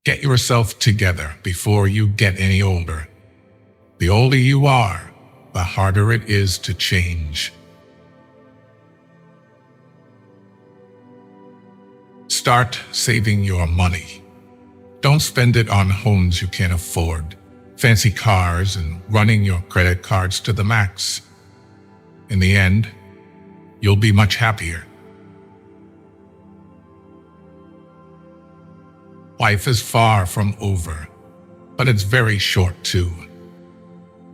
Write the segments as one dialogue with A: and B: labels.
A: Get yourself together before you get any older. The older you are, the harder it is to change. Start saving your money. Don't spend it on homes you can't afford, fancy cars, and running your credit cards to the max. In the end, you'll be much happier. Life is far from over, but it's very short too.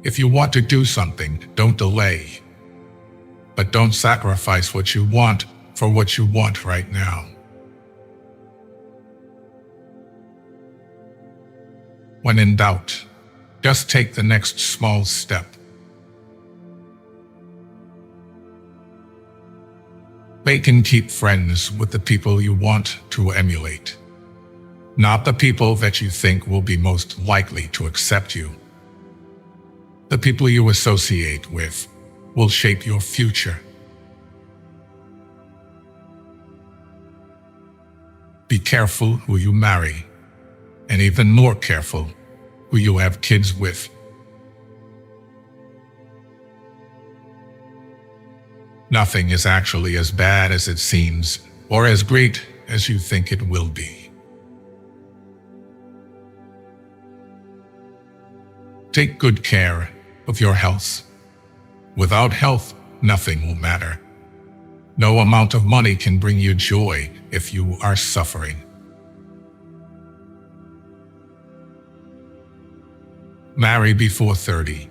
A: If you want to do something, don't delay. But don't sacrifice what you want for what you want right now. When in doubt, just take the next small step. Make and keep friends with the people you want to emulate, not the people that you think will be most likely to accept you. The people you associate with will shape your future. Be careful who you marry, and even more careful who you have kids with. Nothing is actually as bad as it seems, or as great as you think it will be. Take good care of your health. Without health, nothing will matter. No amount of money can bring you joy if you are suffering. Marry before 30.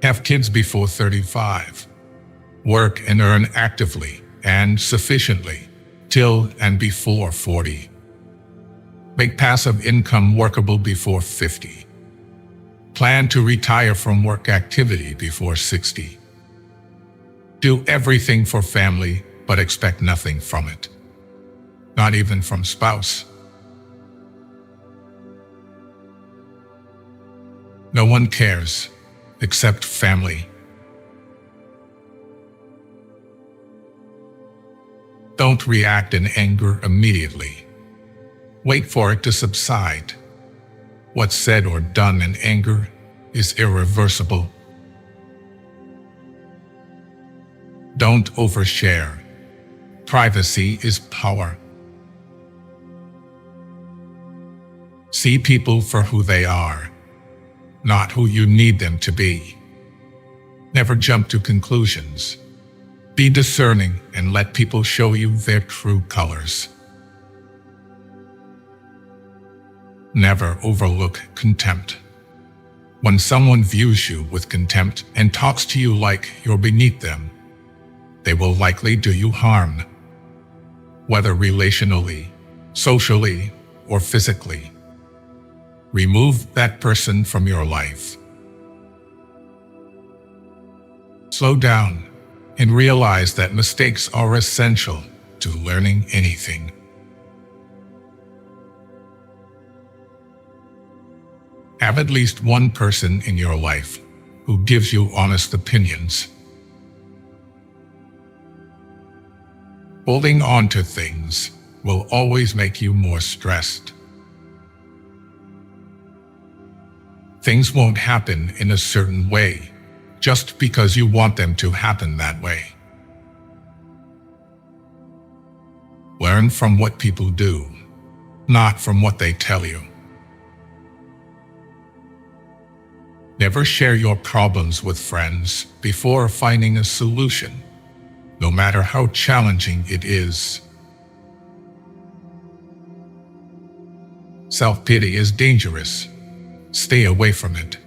A: Have kids before 35. Work and earn actively and sufficiently till and before 40. Make passive income workable before 50. Plan to retire from work activity before 60. Do everything for family, but expect nothing from it. Not even from spouse. No one cares except family. Don't react in anger immediately. Wait for it to subside. What's said or done in anger is irreversible. Don't overshare. Privacy is power. See people for who they are, not who you need them to be. Never jump to conclusions. Be discerning and let people show you their true colors. Never overlook contempt. When someone views you with contempt and talks to you like you're beneath them, they will likely do you harm, whether relationally, socially, or physically. Remove that person from your life. Slow down and realize that mistakes are essential to learning anything. Have at least one person in your life who gives you honest opinions. Holding on to things will always make you more stressed. Things won't happen in a certain way just because you want them to happen that way. Learn from what people do, not from what they tell you. Never share your problems with friends before finding a solution, no matter how challenging it is. Self-pity is dangerous. Stay away from it.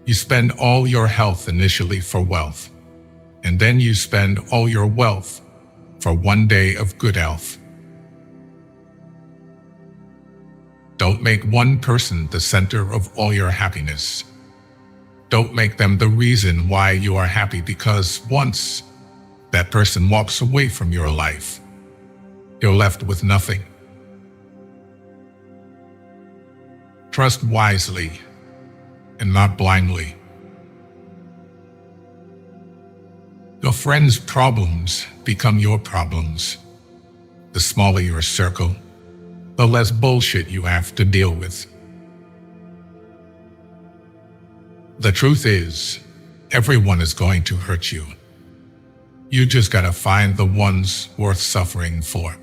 A: You spend all your health initially for wealth, and then you spend all your wealth for one day of good health. Don't make one person the center of all your happiness. Don't make them the reason why you are happy, because once that person walks away from your life, you're left with nothing. Trust wisely and not blindly. Your friends' problems become your problems. The smaller your circle, the less bullshit you have to deal with. The truth is, everyone is going to hurt you. You just gotta find the ones worth suffering for.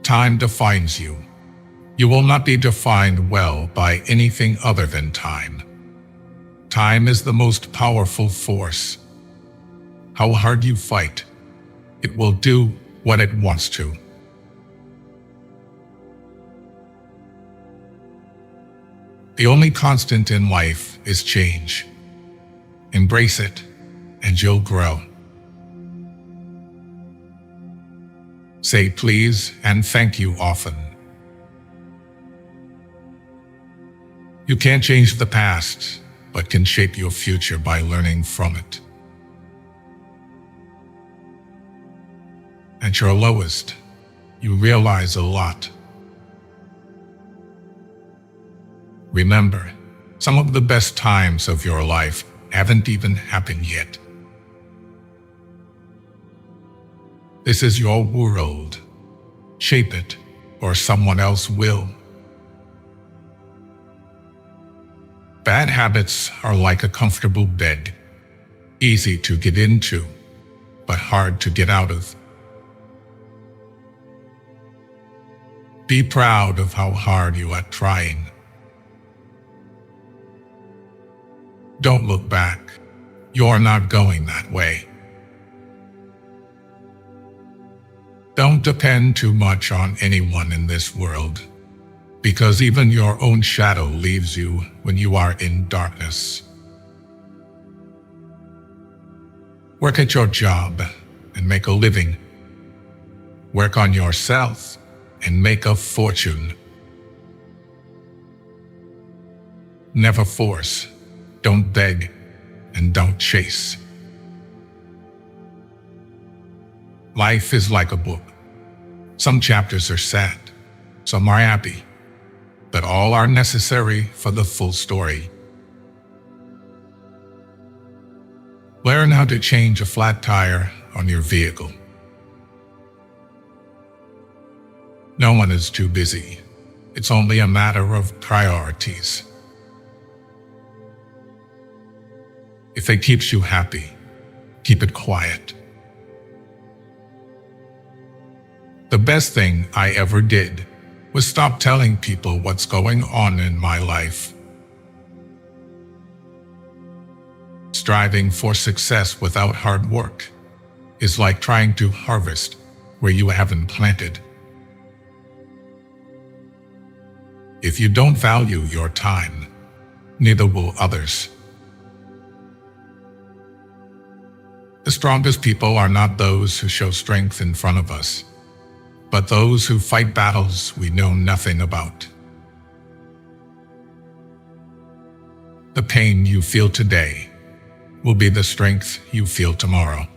A: Time defines you. You will not be defined well by anything other than time. Time is the most powerful force. How hard you fight, it will do what it wants to. The only constant in life is change. Embrace it, and you'll grow. Say please and thank you often. You can't change the past, but can shape your future by learning from it. At your lowest, you realize a lot. Remember, some of the best times of your life haven't even happened yet. This is your world. Shape it, or someone else will. Bad habits are like a comfortable bed, easy to get into, but hard to get out of. Be proud of how hard you are trying. Don't look back. You're not going that way. Don't depend too much on anyone in this world, because even your own shadow leaves you when you are in darkness. Work at your job and make a living. Work on yourself and make a fortune. Never force, don't beg, and don't chase. Life is like a book. Some chapters are sad, some are happy, but all are necessary for the full story. Learn how to change a flat tire on your vehicle. No one is too busy. It's only a matter of priorities. If it keeps you happy, keep it quiet. The best thing I ever did was stop telling people what's going on in my life. Striving for success without hard work is like trying to harvest where you haven't planted. If you don't value your time, neither will others. The strongest people are not those who show strength in front of us, but those who fight battles we know nothing about. The pain you feel today will be the strength you feel tomorrow.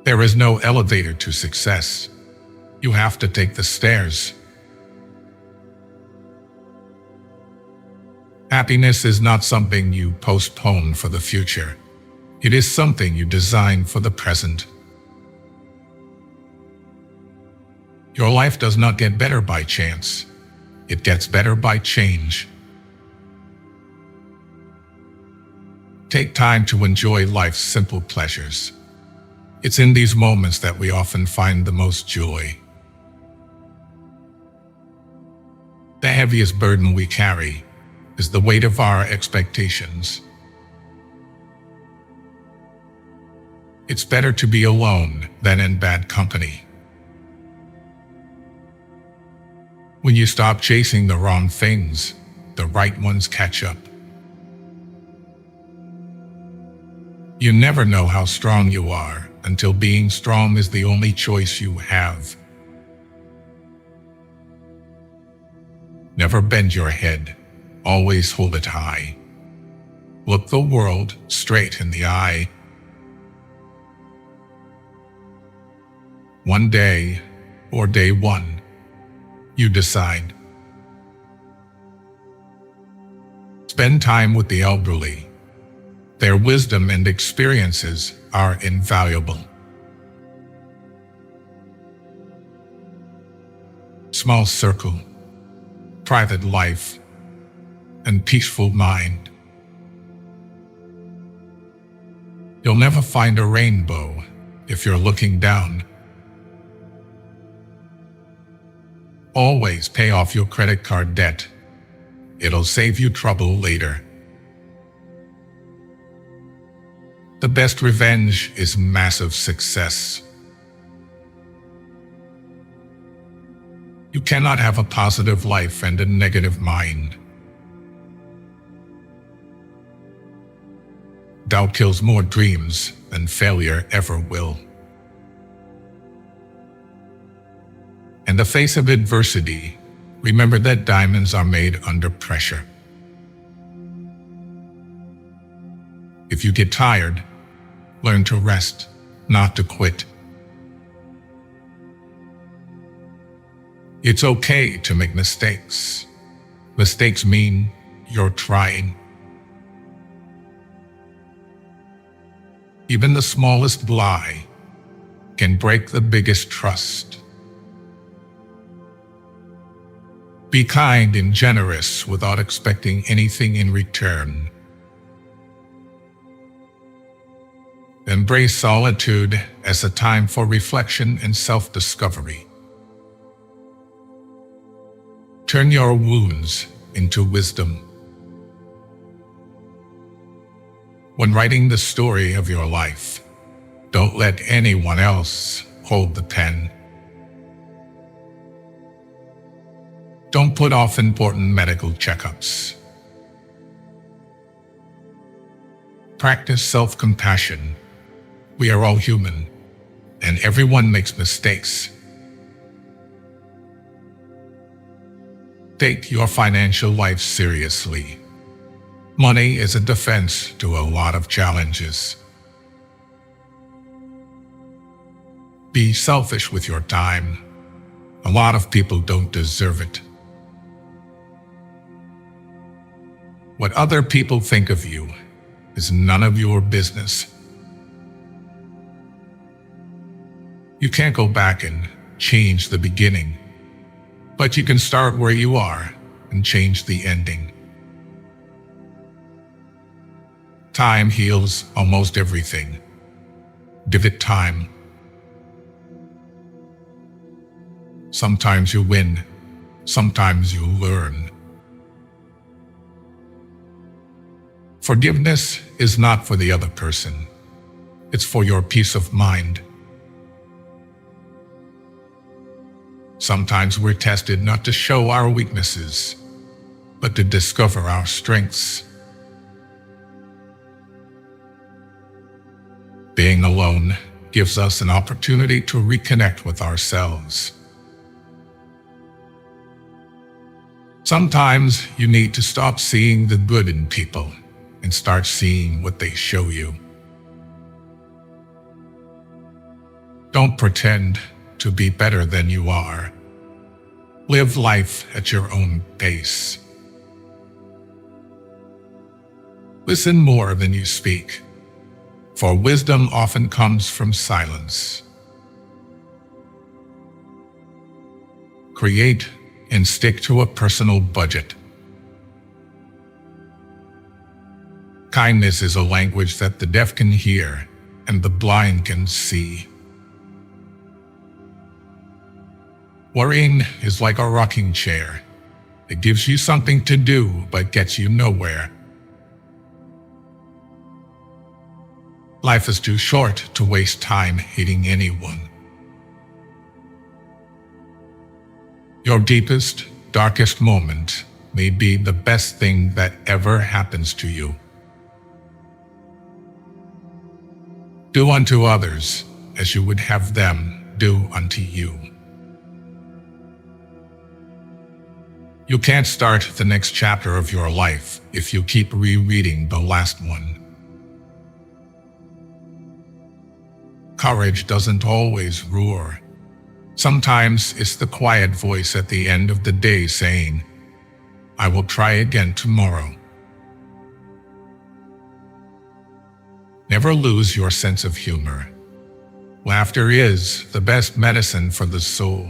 A: There is no elevator to success. You have to take the stairs. Happiness is not something you postpone for the future. It is something you design for the present. Your life does not get better by chance. It gets better by change. Take time to enjoy life's simple pleasures. It's in these moments that we often find the most joy. The heaviest burden we carry is the weight of our expectations. It's better to be alone than in bad company. When you stop chasing the wrong things, the right ones catch up. You never know how strong you are until being strong is the only choice you have. Never bend your head, always hold it high. Look the world straight in the eye. One day, or day one, you decide. Spend time with the elderly. Their wisdom and experiences are invaluable. Small circle, private life, and peaceful mind. You'll never find a rainbow if you're looking down. Always pay off your credit card debt. It'll save you trouble later. The best revenge is massive success. You cannot have a positive life and a negative mind. Doubt kills more dreams than failure ever will. In the face of adversity, remember that diamonds are made under pressure. If you get tired, learn to rest, not to quit. It's okay to make mistakes. Mistakes mean you're trying. Even the smallest lie can break the biggest trust. Be kind and generous without expecting anything in return. Embrace solitude as a time for reflection and self-discovery. Turn your wounds into wisdom. When writing the story of your life, don't let anyone else hold the pen. Don't put off important medical checkups. Practice self-compassion. We are all human, and everyone makes mistakes. Take your financial life seriously. Money is a defense to a lot of challenges. Be selfish with your time. A lot of people don't deserve it. What other people think of you is none of your business. You can't go back and change the beginning, but you can start where you are and change the ending. Time heals almost everything. Give it time. Sometimes you win, sometimes you learn. Forgiveness is not for the other person. It's for your peace of mind. Sometimes we're tested not to show our weaknesses, but to discover our strengths. Being alone gives us an opportunity to reconnect with ourselves. Sometimes you need to stop seeing the good in people and start seeing what they show you. Don't pretend to be better than you are. Live life at your own pace. Listen more than you speak, for wisdom often comes from silence. Create and stick to a personal budget. Kindness is a language that the deaf can hear and the blind can see. Worrying is like a rocking chair. It gives you something to do but gets you nowhere. Life is too short to waste time hating anyone. Your deepest, darkest moment may be the best thing that ever happens to you. Do unto others as you would have them do unto you. You can't start the next chapter of your life if you keep rereading the last one. Courage doesn't always roar. Sometimes it's the quiet voice at the end of the day saying, "I will try again tomorrow." Never lose your sense of humor. Laughter is the best medicine for the soul.